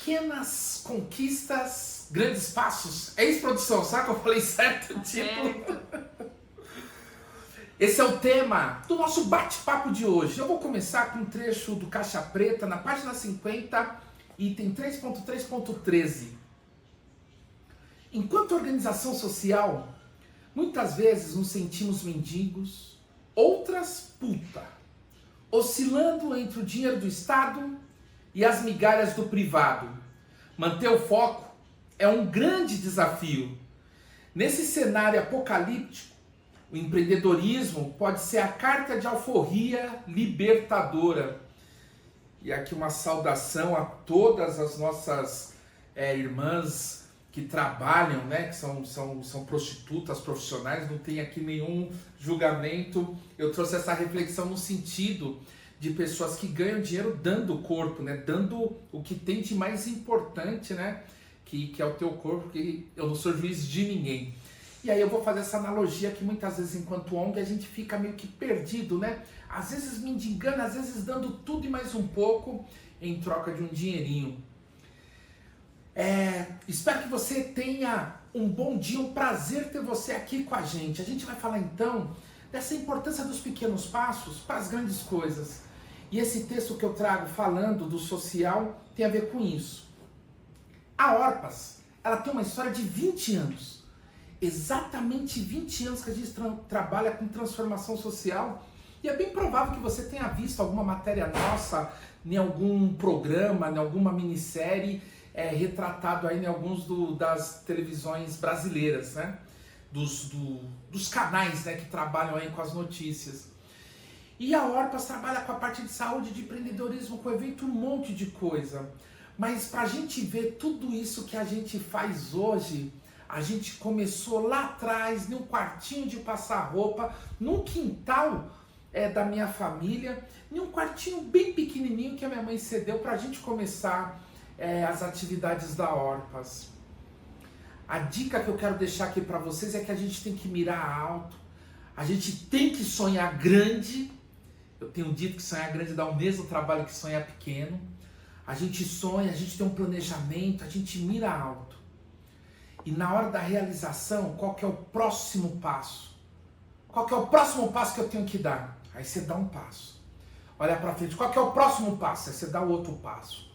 Pequenas conquistas, grandes passos. É isso, produção? Sabe que eu falei certo? Esse é o tema do nosso bate-papo de hoje. Eu vou começar com um trecho do Caixa Preta, na página 50, item 3.3.13. Enquanto organização social, muitas vezes nos sentimos mendigos, outras puta, oscilando entre o dinheiro do Estado e as migalhas do privado. Manter o foco é um grande desafio. Nesse cenário apocalíptico, o empreendedorismo pode ser a carta de alforria libertadora. E aqui uma saudação a todas as nossas irmãs que trabalham, né, que são prostitutas profissionais, não tem aqui nenhum julgamento. Eu trouxe essa reflexão no sentido de pessoas que ganham dinheiro dando o corpo, né, dando o que tem de mais importante, né, que é o teu corpo, que eu não sou juiz de ninguém. E aí eu vou fazer essa analogia que muitas vezes enquanto ONG a gente fica meio que perdido, né? Às vezes mendigando, às vezes dando tudo e mais um pouco em troca de um dinheirinho. Espero que você tenha um bom dia, um prazer ter você aqui com a gente. A gente vai falar então dessa importância dos pequenos passos para as grandes coisas. E esse texto que eu trago falando do social tem a ver com isso. A Orpas, ela tem uma história de 20 anos. Exatamente 20 anos que a gente trabalha com transformação social. E é bem provável que você tenha visto alguma matéria nossa em algum programa, em alguma minissérie, retratado aí em alguns das televisões brasileiras, né? Dos canais, né, que trabalham aí com as notícias. E a Orpas trabalha com a parte de saúde, de empreendedorismo, com evento, um monte de coisa. Mas para a gente ver tudo isso que a gente faz hoje, a gente começou lá atrás, num quartinho de passar roupa, num quintal da minha família, num quartinho bem pequenininho que a minha mãe cedeu para a gente começar as atividades da Orpas. A dica que eu quero deixar aqui para vocês é que a gente tem que mirar alto, a gente tem que sonhar grande. Eu tenho dito que sonhar grande dá o mesmo trabalho que sonhar pequeno. A gente sonha, a gente tem um planejamento, a gente mira alto. E na hora da realização, qual que é o próximo passo? Qual que é o próximo passo que eu tenho que dar? Aí você dá um passo. Olha para frente, qual que é o próximo passo? Aí você dá o outro passo.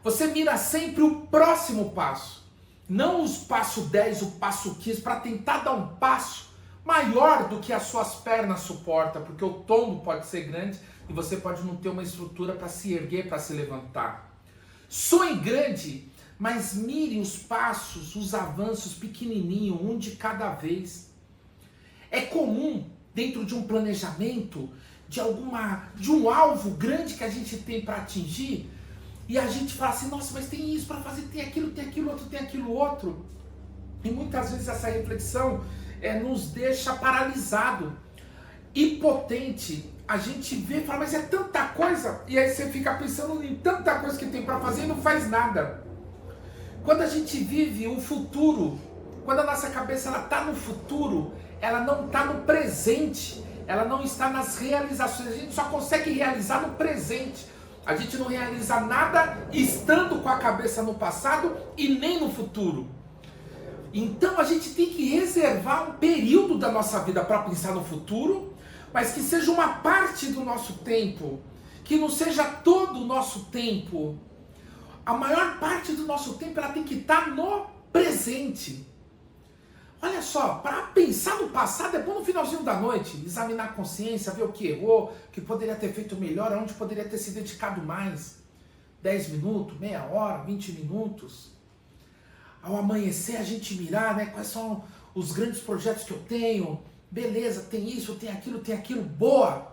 Você mira sempre o próximo passo. Não os passo 10, o passo 15, para tentar dar um passo maior do que as suas pernas suportam, porque o tombo pode ser grande e você pode não ter uma estrutura para se erguer, para se levantar. Sonhe grande, mas mire os passos, os avanços pequenininho, um de cada vez. É comum, dentro de um planejamento, de um alvo grande que a gente tem para atingir, e a gente fala assim, nossa, mas tem isso para fazer, tem aquilo outro, tem aquilo outro. E muitas vezes essa reflexão nos deixa paralisado, impotente. A gente vê e fala, mas é tanta coisa, e aí você fica pensando em tanta coisa que tem para fazer e não faz nada. Quando a gente vive o futuro, quando a nossa cabeça está no futuro, ela não está no presente, ela não está nas realizações, a gente só consegue realizar no presente. A gente não realiza nada estando com a cabeça no passado e nem no futuro. Então a gente tem que reservar um período da nossa vida para pensar no futuro, mas que seja uma parte do nosso tempo, que não seja todo o nosso tempo. A maior parte do nosso tempo ela tem que estar no presente. Olha só, para pensar no passado é bom no finalzinho da noite, examinar a consciência, ver o que errou, o que poderia ter feito melhor, aonde poderia ter se dedicado mais. 10 minutos, meia hora, 20 minutos. Ao amanhecer a gente mirar, né, quais são os grandes projetos que eu tenho. Beleza, tem isso, tem aquilo, boa.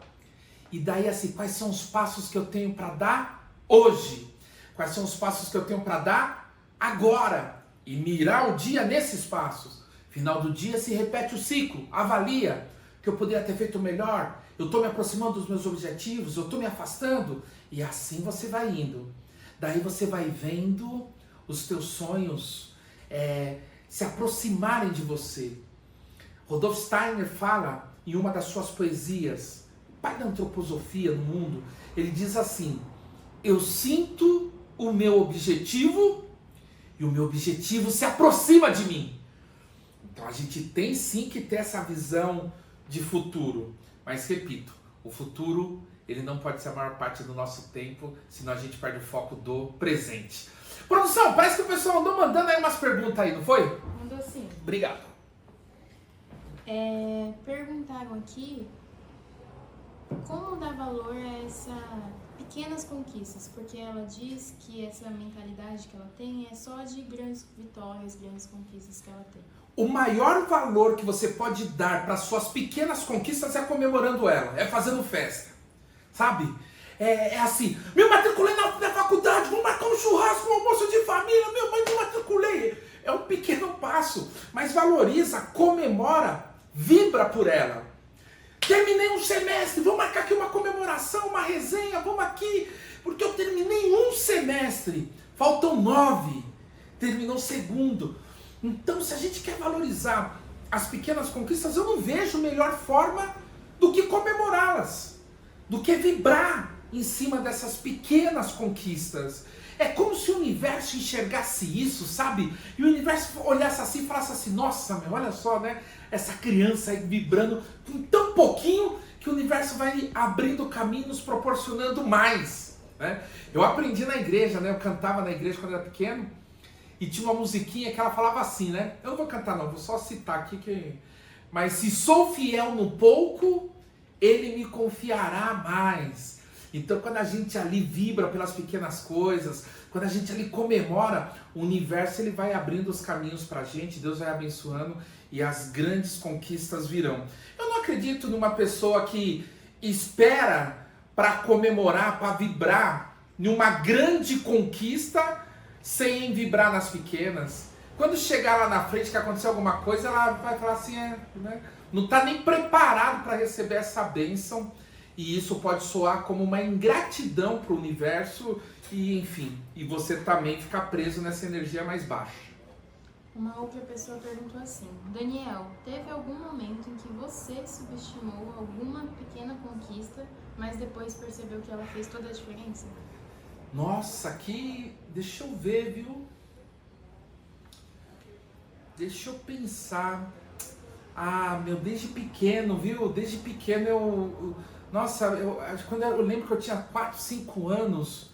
E daí assim, quais são os passos que eu tenho para dar hoje? Quais são os passos que eu tenho para dar agora? E mirar o dia nesses passos. Final do dia se repete o ciclo, avalia que eu poderia ter feito melhor, eu estou me aproximando dos meus objetivos, eu estou me afastando, e assim você vai indo. Daí você vai vendo os teus sonhos se aproximarem de você. Rudolf Steiner fala em uma das suas poesias, pai da antroposofia no mundo, ele diz assim, eu sinto o meu objetivo e o meu objetivo se aproxima de mim. Então a gente tem sim que ter essa visão de futuro. Mas repito, o futuro ele não pode ser a maior parte do nosso tempo, senão a gente perde o foco do presente. Produção, parece que o pessoal andou mandando aí umas perguntas aí, não foi? Mandou sim. Obrigado. Perguntaram aqui como dar valor a essas pequenas conquistas, porque ela diz que essa mentalidade que ela tem é só de grandes vitórias, grandes conquistas que ela tem. O maior valor que você pode dar para suas pequenas conquistas é comemorando ela, é fazendo festa, sabe? É assim, me matriculei na faculdade, vou marcar um churrasco, um almoço de família, meu mãe, me matriculei. É um pequeno passo, mas valoriza, comemora, vibra por ela. Terminei um semestre, vou marcar aqui uma comemoração, uma resenha, vamos aqui, porque eu terminei um semestre, faltam 9, terminou o segundo. Então, se a gente quer valorizar as pequenas conquistas, eu não vejo melhor forma do que comemorá-las, do que vibrar em cima dessas pequenas conquistas. É como se o universo enxergasse isso, sabe? E o universo olhasse assim e falasse assim, nossa, meu, olha só, né? Essa criança aí vibrando com tão pouquinho que o universo vai abrindo caminhos, proporcionando mais, né? Eu aprendi na igreja, né? Eu cantava na igreja quando era pequeno e tinha uma musiquinha que ela falava assim, né? Eu não vou cantar não, vou só citar aqui que... Mas se sou fiel no pouco, ele me confiará mais. Então, quando a gente ali vibra pelas pequenas coisas, quando a gente ali comemora, o universo ele vai abrindo os caminhos pra gente, Deus vai abençoando e as grandes conquistas virão. Eu não acredito numa pessoa que espera para comemorar, para vibrar numa grande conquista sem vibrar nas pequenas. Quando chegar lá na frente que aconteceu alguma coisa, ela vai falar assim, né? Não está nem preparado para receber essa bênção. E isso pode soar como uma ingratidão para o universo e, enfim, e você também ficar preso nessa energia mais baixa. Uma outra pessoa perguntou assim, Daniel, teve algum momento em que você subestimou alguma pequena conquista, mas depois percebeu que ela fez toda a diferença? Nossa, aqui, deixa eu ver, viu? Deixa eu pensar. Ah, meu, desde pequeno, viu? Desde pequeno nossa, eu lembro que eu tinha 4, 5 anos,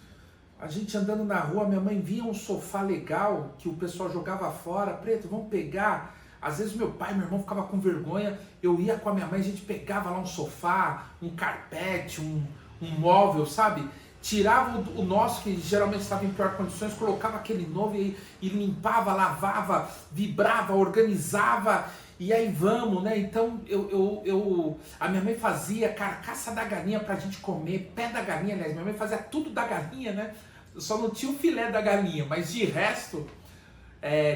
a gente andando na rua, minha mãe via um sofá legal que o pessoal jogava fora, preto, vamos pegar. Às vezes meu pai e meu irmão ficavam com vergonha, eu ia com a minha mãe, a gente pegava lá um sofá, um carpete, um móvel, sabe? Tirava o nosso, que geralmente estava em pior condições, colocava aquele novo e limpava, lavava, vibrava, organizava. E aí vamos, né? Então a minha mãe fazia carcaça da galinha pra gente comer, pé da galinha, aliás, minha mãe fazia tudo da galinha, né? Só não tinha o filé da galinha, mas de resto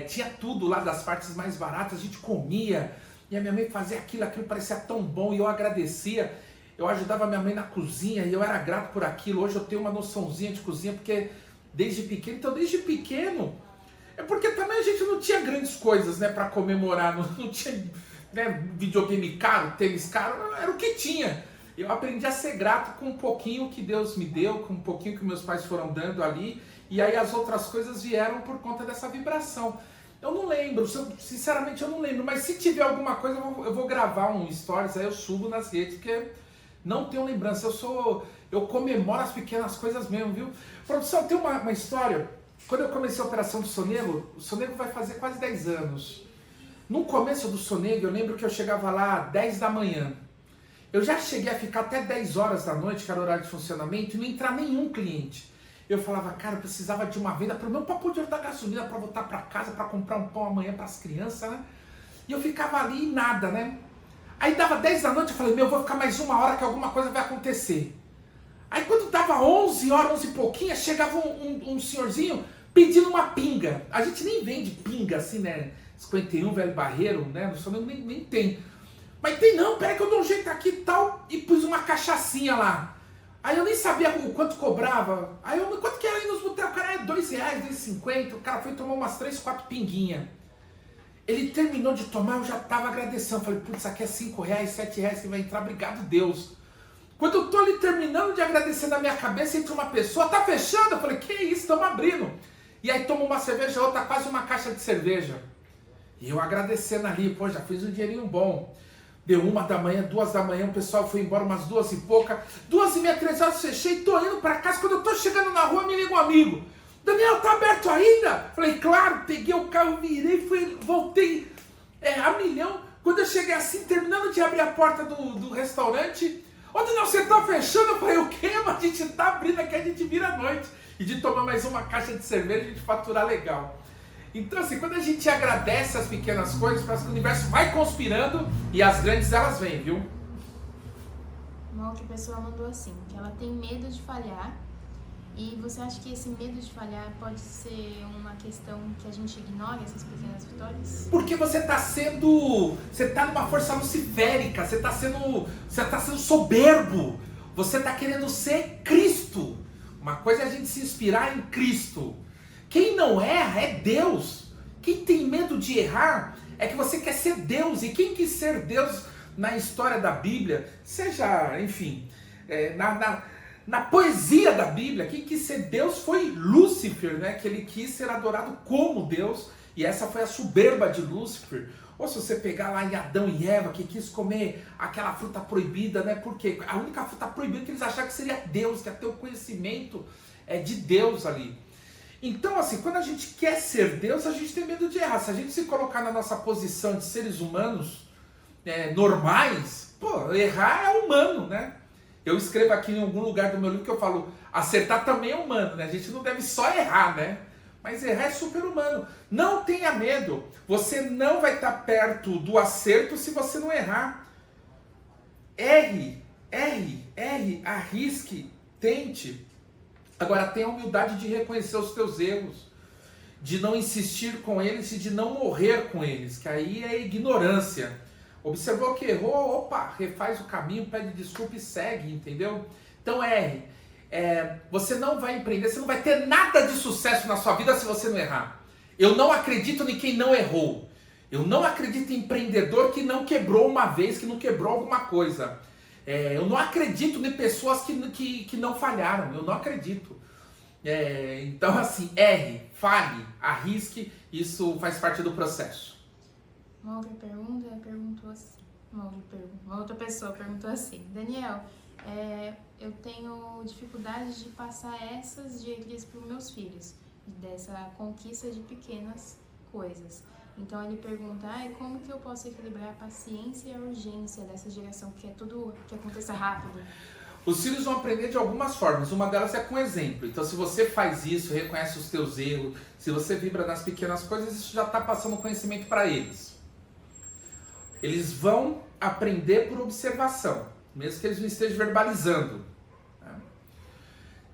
tinha tudo lá das partes mais baratas, a gente comia. E a minha mãe fazia aquilo parecia tão bom e eu agradecia. Eu ajudava a minha mãe na cozinha e eu era grato por aquilo. Hoje eu tenho uma noçãozinha de cozinha porque desde pequeno, então desde pequeno... É porque também a gente não tinha grandes coisas, né, para comemorar, não tinha, né, videogame caro, tênis caro, era o que tinha. Eu aprendi a ser grato com um pouquinho que Deus me deu, com um pouquinho que meus pais foram dando ali, e aí as outras coisas vieram por conta dessa vibração. Eu não lembro, sinceramente eu não lembro, mas se tiver alguma coisa eu vou gravar um stories, aí eu subo nas redes, porque não tenho lembrança, eu comemoro as pequenas coisas mesmo, viu? Produção, tem uma história... Quando eu comecei a operação do Sonego, o Sonego vai fazer quase 10 anos. No começo do Sonego, eu lembro que eu chegava lá às 10 da manhã. Eu já cheguei a ficar até 10 horas da noite, que era o horário de funcionamento, e não entrar nenhum cliente. Eu falava, cara, eu precisava de uma venda para poder dar gasolina, para voltar para casa, para comprar um pão amanhã para as crianças, né? E eu ficava ali e nada, né? Aí dava 10 da noite, eu falei, eu vou ficar mais 1 hora que alguma coisa vai acontecer. Aí quando dava 11 horas, 11 e pouquinho, chegava um senhorzinho pedindo uma pinga. A gente nem vende pinga assim, né? 51, velho barreiro, né? No Sonego nem tem. Mas tem não, peraí que eu dou um jeito aqui e tal. E pus uma cachaçinha lá. Aí eu nem sabia o quanto cobrava. Aí eu, quanto que era aí nos botecos? O cara é R$2, R$2,50. O cara foi tomar umas 3, 4 pinguinhas. Ele terminou de tomar, eu já tava agradecendo. Falei, putz, isso aqui é R$5, R$7 que vai entrar, obrigado Deus. Quando eu tô ali terminando de agradecer na minha cabeça, entra uma pessoa, tá fechando? Eu falei, que isso, estamos abrindo. E aí toma uma cerveja, outra quase uma caixa de cerveja. E eu agradecendo ali, pô, já fiz um dinheirinho bom. Deu 1 da manhã, 2 da manhã, o pessoal foi embora umas 2 e pouca. 2h30, 3 horas, fechei, tô indo pra casa. Quando eu tô chegando na rua, me liga um amigo. Daniel, tá aberto ainda? Falei, claro, peguei o carro, virei, voltei a milhão. Quando eu cheguei assim, terminando de abrir a porta do restaurante, ô Daniel, você tá fechando? Eu falei, o quê? Mas a gente tá abrindo aqui, a gente vira a noite. E de tomar mais uma caixa de cerveja, a gente faturar legal. Então assim, quando a gente agradece as pequenas coisas, parece que o universo vai conspirando e as grandes elas vêm, viu? Uma outra pessoa mandou assim, que ela tem medo de falhar. E você acha que esse medo de falhar pode ser uma questão que a gente ignora essas pequenas vitórias? Porque você tá numa força luciférica, você tá sendo soberbo, você tá querendo ser Cristo. Uma coisa é a gente se inspirar em Cristo. Quem não erra é Deus. Quem tem medo de errar é que você quer ser Deus. E quem quis ser Deus na história da Bíblia, seja, enfim, na poesia da Bíblia, quem quis ser Deus foi Lúcifer, né? Que ele quis ser adorado como Deus. E essa foi a soberba de Lúcifer. Ou se você pegar lá em Adão e Eva, que quis comer aquela fruta proibida, né? Porque a única fruta proibida que eles acharam que seria Deus, que ia ter o conhecimento de Deus ali. Então, assim, quando a gente quer ser Deus, a gente tem medo de errar. Se a gente se colocar na nossa posição de seres humanos normais, pô, errar é humano, né? Eu escrevo aqui em algum lugar do meu livro que eu falo, acertar também é humano, né? A gente não deve só errar, né? Mas errar é super humano. Não tenha medo. Você não vai estar perto do acerto se você não errar. Erre, arrisque, tente. Agora tenha a humildade de reconhecer os teus erros, de não insistir com eles e de não morrer com eles, que aí é ignorância. Observou que errou, opa, refaz o caminho, pede desculpa e segue, entendeu? Então erre. Você não vai empreender, você não vai ter nada de sucesso na sua vida se você não errar. Eu não acredito em quem não errou. Eu não acredito em empreendedor que não quebrou uma vez, que não quebrou alguma coisa. Eu não acredito em pessoas que não falharam. Eu não acredito. Então assim, erre, fale, arrisque. Isso faz parte do processo. Uma outra pergunta perguntou assim. Uma outra pessoa perguntou assim: Daniel, eu tenho dificuldade de passar essas diretrizes para os meus filhos, dessa conquista de pequenas coisas. Então ele pergunta, como que eu posso equilibrar a paciência e a urgência dessa geração, que é tudo que aconteça rápido? Os filhos vão aprender de algumas formas, uma delas é com exemplo. Então se você faz isso, reconhece os teus erros, se você vibra nas pequenas coisas, isso já está passando conhecimento para eles. Eles vão aprender por observação, mesmo que eles não estejam verbalizando.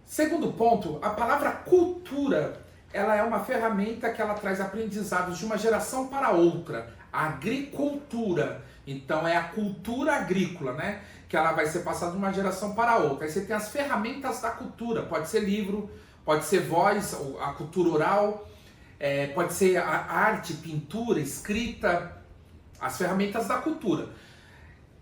Segundo ponto, a palavra cultura, ela é uma ferramenta que ela traz aprendizados de uma geração para outra. A agricultura, então é a cultura agrícola, né? Que ela vai ser passada de uma geração para outra. Aí você tem as ferramentas da cultura, pode ser livro, pode ser voz, a cultura oral, pode ser a arte, pintura, escrita, as ferramentas da cultura.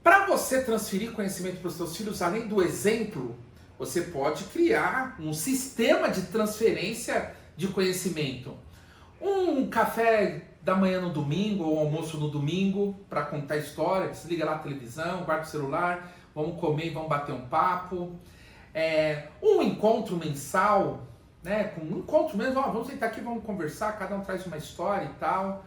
Para você transferir conhecimento para os seus filhos, além do exemplo, você pode criar um sistema de transferência de conhecimento. Um café da manhã no domingo, ou almoço no domingo, para contar história, desliga lá a televisão, guarda o celular, vamos comer e vamos bater um papo. Um encontro mensal, né? Com um encontro mesmo, vamos sentar aqui, vamos conversar, cada um traz uma história e tal.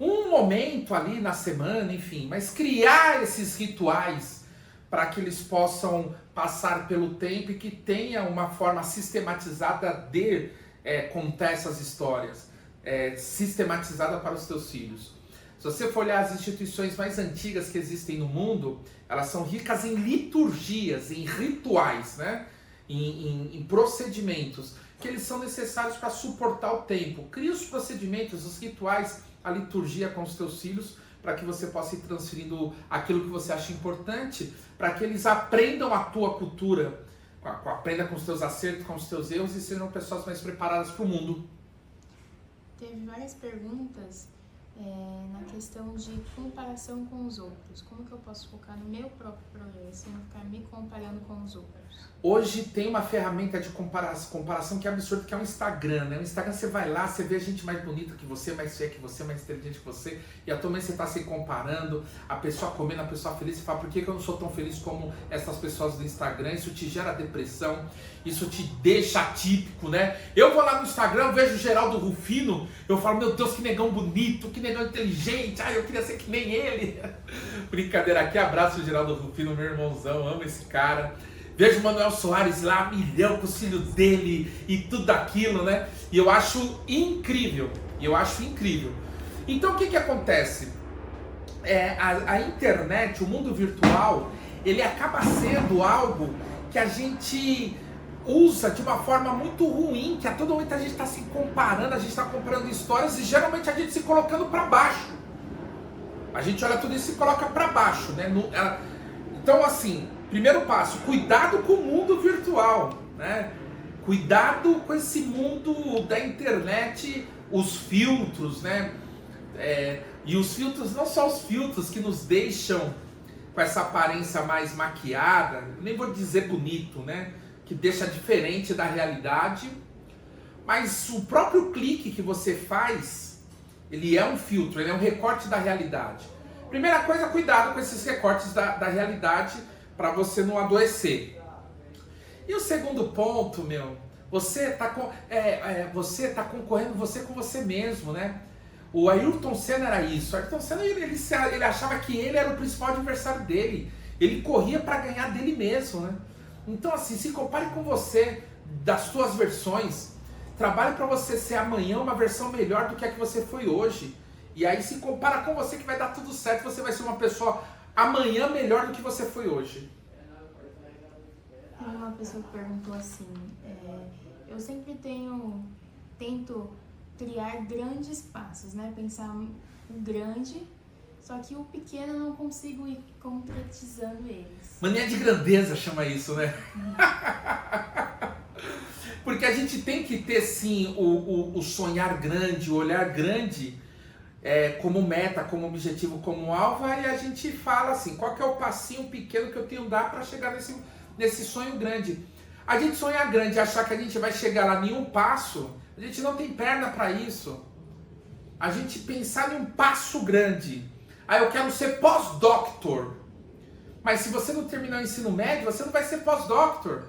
Um momento ali na semana, enfim, mas criar esses rituais para que eles possam passar pelo tempo e que tenha uma forma sistematizada de contar essas histórias, sistematizada para os teus filhos. Se você for olhar as instituições mais antigas que existem no mundo, elas são ricas em liturgias, em rituais, né? em procedimentos, que eles são necessários para suportar o tempo. Cria os procedimentos, os rituais, a liturgia com os teus filhos, para que você possa ir transferindo aquilo que você acha importante, para que eles aprendam a tua cultura, aprenda com os teus acertos, com os teus erros e sejam pessoas mais preparadas para o mundo. Teve várias perguntas na questão de comparação com os outros. Como que eu posso focar no meu próprio progresso e não ficar me comparando com os outros? Hoje tem uma ferramenta de comparação que é absurda, que é o Instagram, né? O Instagram, você vai lá, você vê a gente mais bonita que você, mais feia que você, mais inteligente que você, e atualmente você está se comparando, a pessoa comendo, a pessoa feliz, você fala, por que eu não sou tão feliz como essas pessoas do Instagram? Isso te gera depressão, isso te deixa atípico, né? Eu vou lá no Instagram, vejo o Geraldo Rufino, eu falo, meu Deus, que negão bonito, que negão inteligente, eu queria ser que nem ele. Brincadeira aqui, abraço o Geraldo Rufino, meu irmãozão, amo esse cara. Vejo o Manuel Soares lá, milhão com o filho dele e tudo aquilo, né? E eu acho incrível, Então o que acontece? A internet, o mundo virtual, ele acaba sendo algo que a gente usa de uma forma muito ruim, que a todo momento a gente está se comparando, a gente está comparando histórias e geralmente a gente se colocando para baixo. A gente olha tudo isso e se coloca para baixo, né? Então assim, primeiro passo, cuidado com o mundo virtual, né? Cuidado com esse mundo da internet, os filtros, né? E os filtros, não só os filtros que nos deixam com essa aparência mais maquiada, nem vou dizer bonito, né? Que deixa diferente da realidade, mas o próprio clique que você faz, ele é um filtro, ele é um recorte da realidade. Primeira coisa, cuidado com esses recortes da realidade, para você não adoecer. E o segundo ponto, você está concorrendo com você mesmo, né? O Ayrton Senna era isso. O Ayrton Senna ele achava que ele era o principal adversário dele. Ele corria para ganhar dele mesmo, né? Então assim, se compare com você, das suas versões. Trabalhe para você ser amanhã uma versão melhor do que a que você foi hoje. E aí se compara com você que vai dar tudo certo. Você vai ser uma pessoa amanhã melhor do que você foi hoje. Tem uma pessoa que perguntou assim, eu sempre tento criar grandes passos, né? Pensar o grande, só que o pequeno eu não consigo ir concretizando eles. Mania de grandeza chama isso, né? Porque a gente tem que ter sim o sonhar grande, o olhar grande, como meta, como objetivo, como alvo, e a gente fala assim, qual que é o passinho pequeno que eu tenho que dar para chegar nesse sonho grande. A gente sonhar grande e achar que a gente vai chegar lá em um passo, a gente não tem perna para isso. A gente pensar em um passo grande. Eu quero ser pós-doctor. Mas se você não terminar o ensino médio, você não vai ser pós-doctor.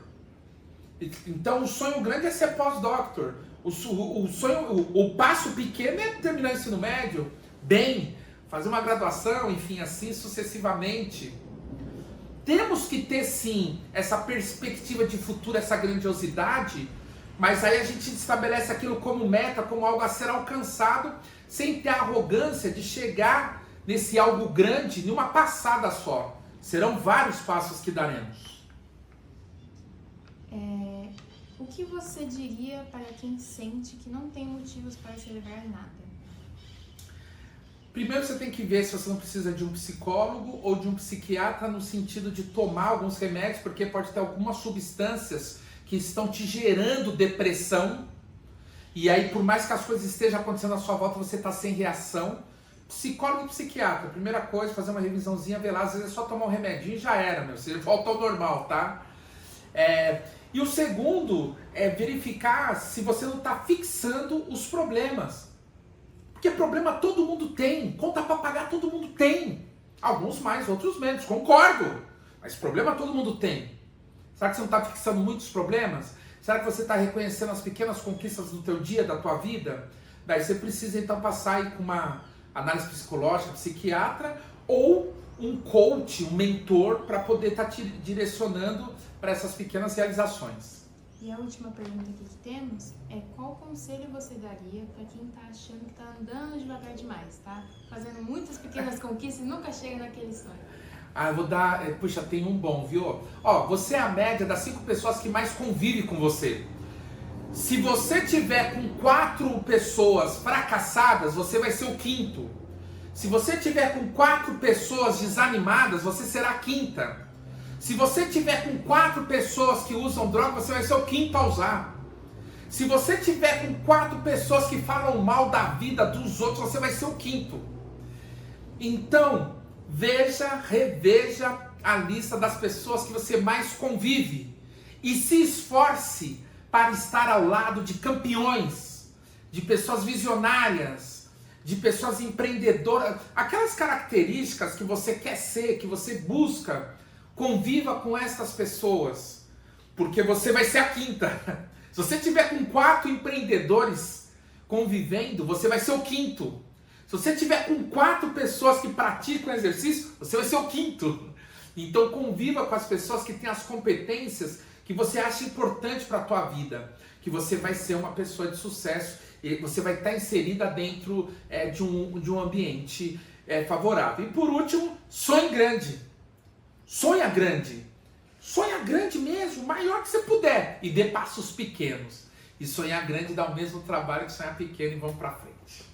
Então o sonho grande é ser pós-doctor. O passo pequeno é terminar o ensino médio bem, fazer uma graduação, enfim, assim sucessivamente. Temos que ter sim essa perspectiva de futuro, essa grandiosidade, mas aí a gente estabelece aquilo como meta, como algo a ser alcançado, sem ter a arrogância de chegar nesse algo grande numa passada só. Serão vários passos que daremos. O que você diria para quem sente que não tem motivos para celebrar nada? Primeiro você tem que ver se você não precisa de um psicólogo ou de um psiquiatra no sentido de tomar alguns remédios, porque pode ter algumas substâncias que estão te gerando depressão, e aí por mais que as coisas estejam acontecendo à sua volta, você está sem reação. Psicólogo e psiquiatra, primeira coisa, fazer uma revisãozinha, ver lá, às vezes é só tomar um remedinho e já era, você volta ao normal, tá? E o segundo é verificar se você não está fixando os problemas. Porque problema todo mundo tem, conta para pagar todo mundo tem. Alguns mais, outros menos, concordo. Mas problema todo mundo tem. Será que você não está fixando muitos problemas? Será que você está reconhecendo as pequenas conquistas do teu dia, da tua vida? Daí você precisa então passar aí com uma análise psicológica, psiquiatra, ou um coach, um mentor, para poder estar te direcionando para essas pequenas realizações. E a última pergunta aqui que temos é: qual conselho você daria para quem está achando que está andando devagar demais, tá? Fazendo muitas pequenas conquistas e nunca chega naquele sonho? Eu vou dar... Puxa, tem um bom, viu? Você é a média das 5 pessoas que mais convivem com você. Se você tiver com 4 pessoas fracassadas, você vai ser o 5º. Se você tiver com 4 pessoas desanimadas, você será a 5ª. Se você tiver com 4 pessoas que usam droga, você vai ser o 5º a usar. Se você tiver com 4 pessoas que falam mal da vida dos outros, você vai ser o 5º. Então, reveja a lista das pessoas que você mais convive e se esforce para estar ao lado de campeões, de pessoas visionárias, de pessoas empreendedoras, aquelas características que você quer ser, que você busca. Conviva com essas pessoas, porque você vai ser a 5ª. Se você tiver com 4 empreendedores convivendo, você vai ser o 5º. Se você tiver com 4 pessoas que praticam exercício, você vai ser o 5º. Então conviva com as pessoas que têm as competências que você acha importante para a tua vida, que você vai ser uma pessoa de sucesso e você vai estar inserida dentro de um ambiente favorável. E por último, sonhe grande. Sonha grande. Sonha grande mesmo, maior que você puder. E dê passos pequenos. E sonhar grande dá o mesmo trabalho que sonhar pequeno e vamos para frente.